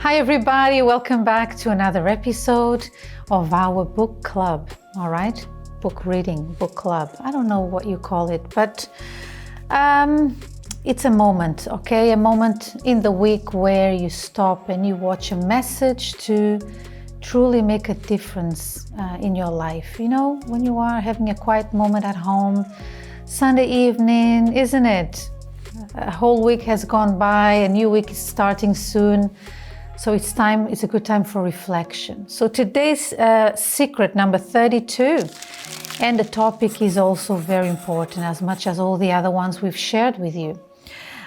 Hi everybody, welcome back to another episode of our book club, all right? Book reading, book club. I don't know what you call it, but it's a moment, okay? A moment in the week where you stop and you watch a message to truly make a difference in your life. You know, when you are having a quiet moment at home, Sunday evening, isn't it? A whole week has gone by, a new week is starting soon. So it's a good time for reflection. So today's secret number 32, and the topic is also very important as much as all the other ones we've shared with you.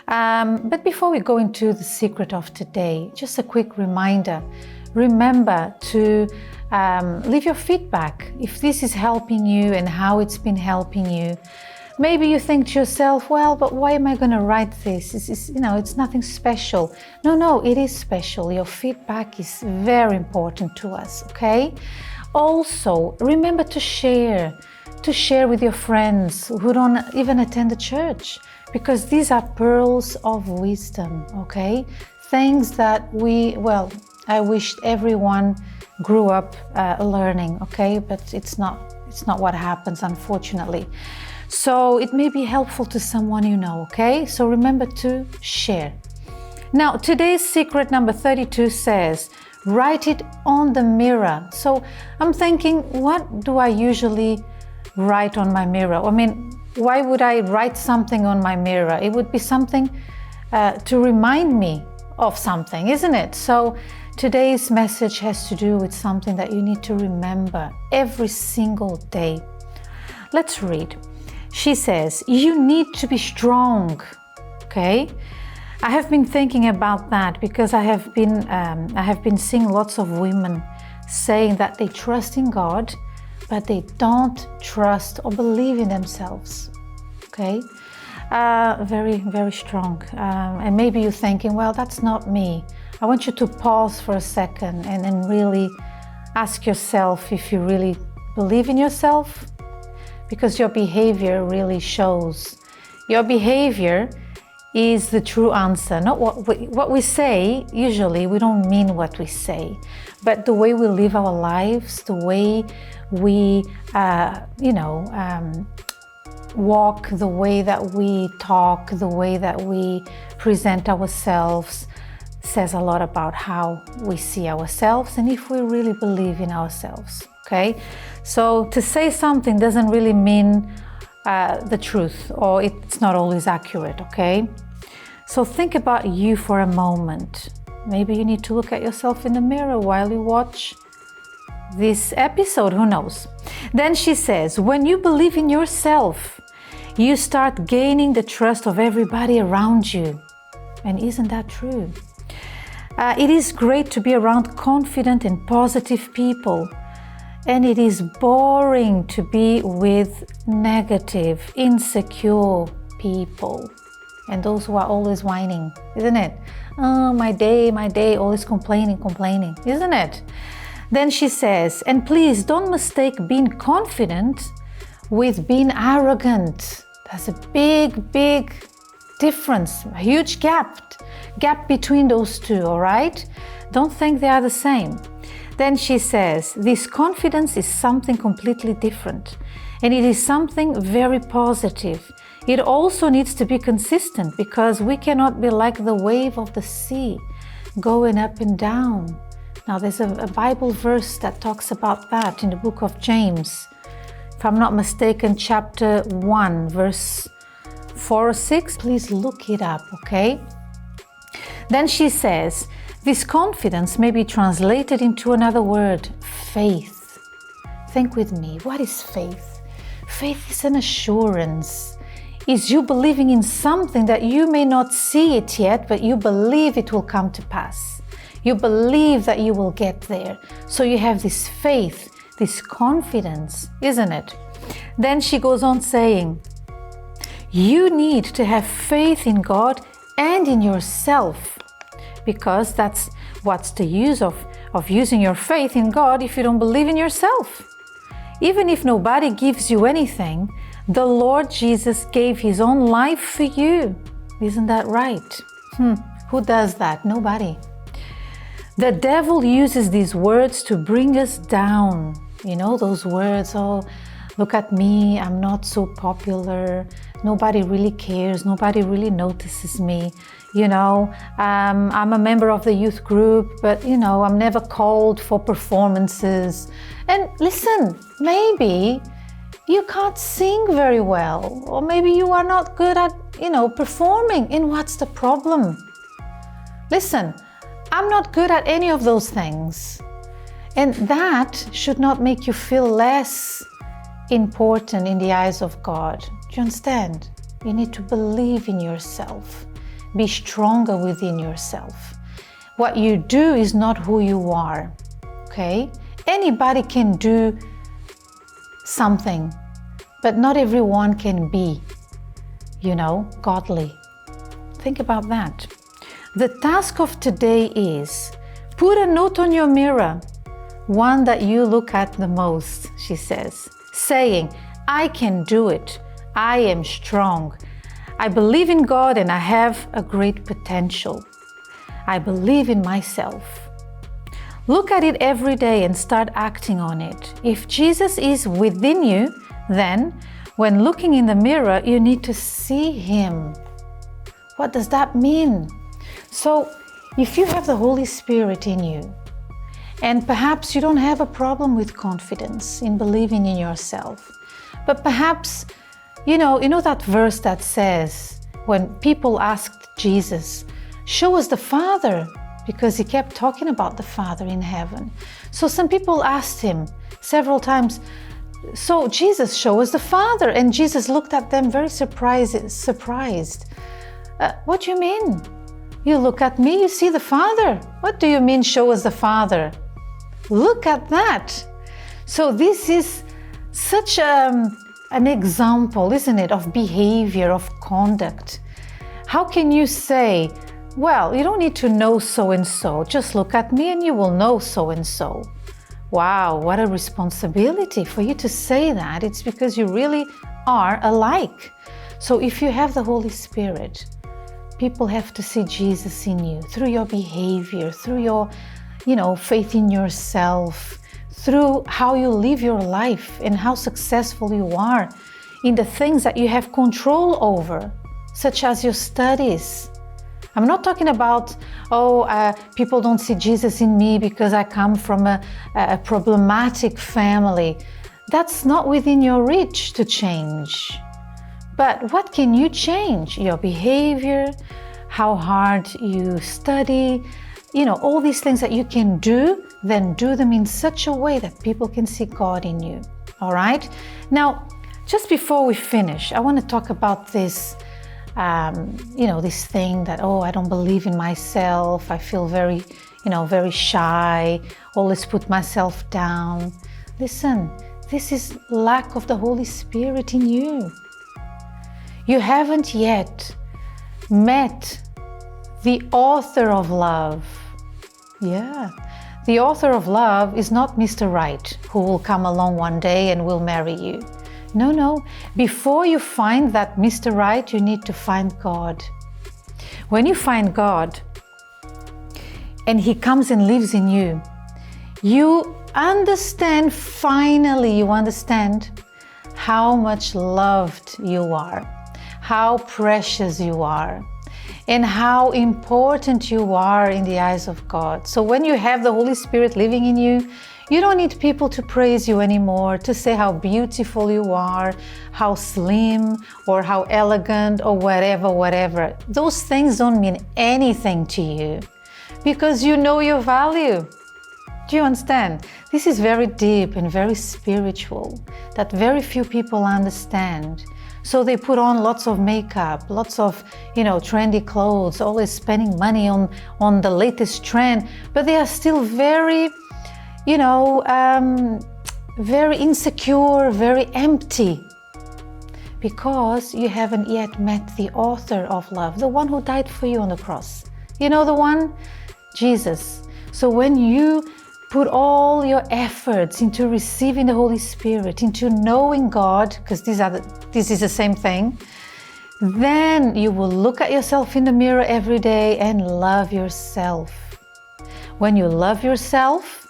But before we go into the secret of today, just a quick reminder, remember to leave your feedback if this is helping you and how it's been helping you. Maybe you think to yourself, well, but why am I going to write this? It's nothing special. No, it is special. Your feedback is very important to us, okay? Also, remember to share with your friends who don't even attend the church, because these are pearls of wisdom, okay? Things that I wished everyone grew up learning, okay? But it's not what happens, unfortunately. So it may be helpful to someone you know, okay? So remember to share. Now, today's secret number 32 says, write it on the mirror. So I'm thinking, what do I usually write on my mirror? I mean, why would I write something on my mirror? It would be something to remind me of something, isn't it? So today's message has to do with something that you need to remember every single day. Let's read. She says, you need to be strong, okay? I have been thinking about that because I have been seeing lots of women saying that they trust in God, but they don't trust or believe in themselves, okay? Very, very strong. And maybe you're thinking, well, that's not me. I want you to pause for a second and then really ask yourself if you really believe in yourself, because your behavior really shows. Your behavior is the true answer. Not what we say. Usually we don't mean what we say, but the way we live our lives, the way we walk, the way that we talk, the way that we present ourselves says a lot about how we see ourselves and if we really believe in ourselves. Okay, so to say something doesn't really mean the truth, or it's not always accurate, okay? So think about you for a moment. Maybe you need to look at yourself in the mirror while you watch this episode, who knows? Then she says, when you believe in yourself, you start gaining the trust of everybody around you. And isn't that true? It is great to be around confident and positive people. And it is boring to be with negative, insecure people. And those who are always whining, isn't it? Oh, my day, always complaining, isn't it? Then she says, and please don't mistake being confident with being arrogant. There's a big difference, a huge gap between those two, all right? Don't think they are the same. Then she says, this confidence is something completely different, and it is something very positive. It also needs to be consistent, because we cannot be like the wave of the sea, going up and down. Now, there's a Bible verse that talks about that in the book of James. If I'm not mistaken, chapter 1, verse 4 or 6. Please look it up, okay? Then she says, this confidence may be translated into another word, faith. Think with me, what is faith? Faith is an assurance. Is you believing in something that you may not see it yet, but you believe it will come to pass. You believe that you will get there. So you have this faith, this confidence, isn't it? Then she goes on saying, you need to have faith in God and in yourself. Because that's what's the use of using your faith in God if you don't believe in yourself. Even if nobody gives you anything, the Lord Jesus gave his own life for you. Isn't that right? Who does that? Nobody. The devil uses these words to bring us down. You know, those words, oh, look at me, I'm not so popular, nobody really cares, nobody really notices me. You know, I'm a member of the youth group, but you know, I'm never called for performances. And listen, maybe you can't sing very well, or maybe you are not good at, you know, performing. And what's the problem? Listen, I'm not good at any of those things. And that should not make you feel less important in the eyes of God. Do you understand? You need to believe in yourself. Be stronger within yourself. What you do is not who you are, okay? Anybody can do something, but not everyone can be, you know, godly. Think about that. The task of today is put a note on your mirror, one that you look at the most, she says, saying, I can do it. I am strong. I believe in God and I have a great potential. I believe in myself. Look at it every day and start acting on it. If Jesus is within you, then when looking in the mirror, you need to see Him. What does that mean? So, if you have the Holy Spirit in you, and perhaps you don't have a problem with confidence in believing in yourself, but perhaps, you know that verse that says, when people asked Jesus, show us the Father, because He kept talking about the Father in heaven. So some people asked Him several times, so Jesus, show us the Father. And Jesus looked at them very surprised. What do you mean? You look at me, you see the Father. What do you mean, show us the Father? Look at that. So this is such an example, isn't it, of behavior, of conduct. How can you say, well, you don't need to know so-and-so, just look at me and you will know so-and-so. Wow, what a responsibility for you to say that. It's because you really are alike. So if you have the Holy Spirit, people have to see Jesus in you through your behavior, through your, faith in yourself, through how you live your life and how successful you are in the things that you have control over, such as your studies. I'm not talking about, people don't see Jesus in me because I come from a problematic family. That's not within your reach to change. But what can you change? Your behavior, how hard you study, all these things that you can do, then do them in such a way that people can see God in you. All right? Now, just before we finish, I want to talk about this, this thing that, I don't believe in myself. I feel very, very shy, always put myself down. Listen, this is lack of the Holy Spirit in you. You haven't yet met the author of love. Yeah. The author of love is not Mr. Right, who will come along one day and will marry you. No. Before you find that Mr. Right, you need to find God. When you find God and He comes and lives in you, you understand, finally you understand how much loved you are, how precious you are, and how important you are in the eyes of God. So when you have the Holy Spirit living in you, you don't need people to praise you anymore, to say how beautiful you are, how slim or how elegant or whatever. Those things don't mean anything to you because you know your value. Do you understand? This is very deep and very spiritual that very few people understand. So they put on lots of makeup, lots of, trendy clothes, always spending money on the latest trend, but they are still very, very insecure, very empty, because you haven't yet met the author of love, the one who died for you on the cross. You know the one? Jesus. So when you put all your efforts into receiving the Holy Spirit, into knowing God, because this is the same thing, then you will look at yourself in the mirror every day and love yourself. When you love yourself,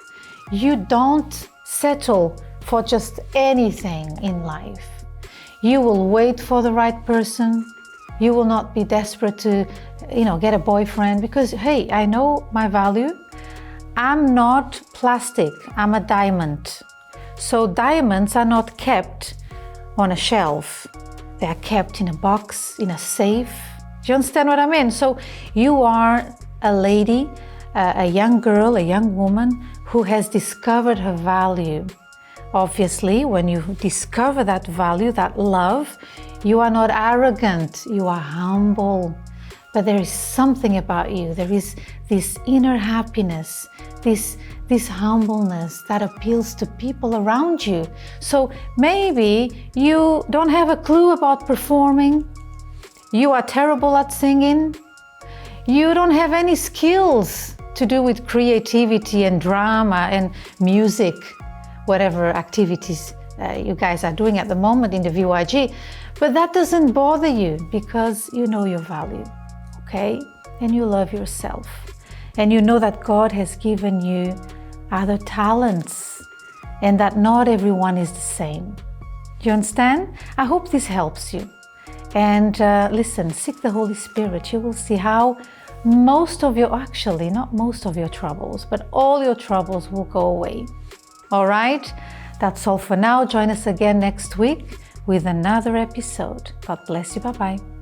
you don't settle for just anything in life. You will wait for the right person. You will not be desperate to, get a boyfriend because, hey, I know my value. I'm not plastic, I'm a diamond. So diamonds are not kept on a shelf. They are kept in a box, in a safe. Do you understand what I mean? So you are a lady, a young girl, a young woman who has discovered her value. Obviously, when you discover that value, that love, you are not arrogant, you are humble. But there is something about you, there is this inner happiness, this humbleness that appeals to people around you. So maybe you don't have a clue about performing, you are terrible at singing, you don't have any skills to do with creativity and drama and music, whatever activities you guys are doing at the moment in the VYG, but that doesn't bother you because you know your value, okay? And you love yourself. And you know that God has given you other talents and that not everyone is the same. Do you understand? I hope this helps you. And listen, seek the Holy Spirit. You will see how not most of your troubles, but all your troubles will go away. All right? That's all for now. Join us again next week with another episode. God bless you. Bye-bye.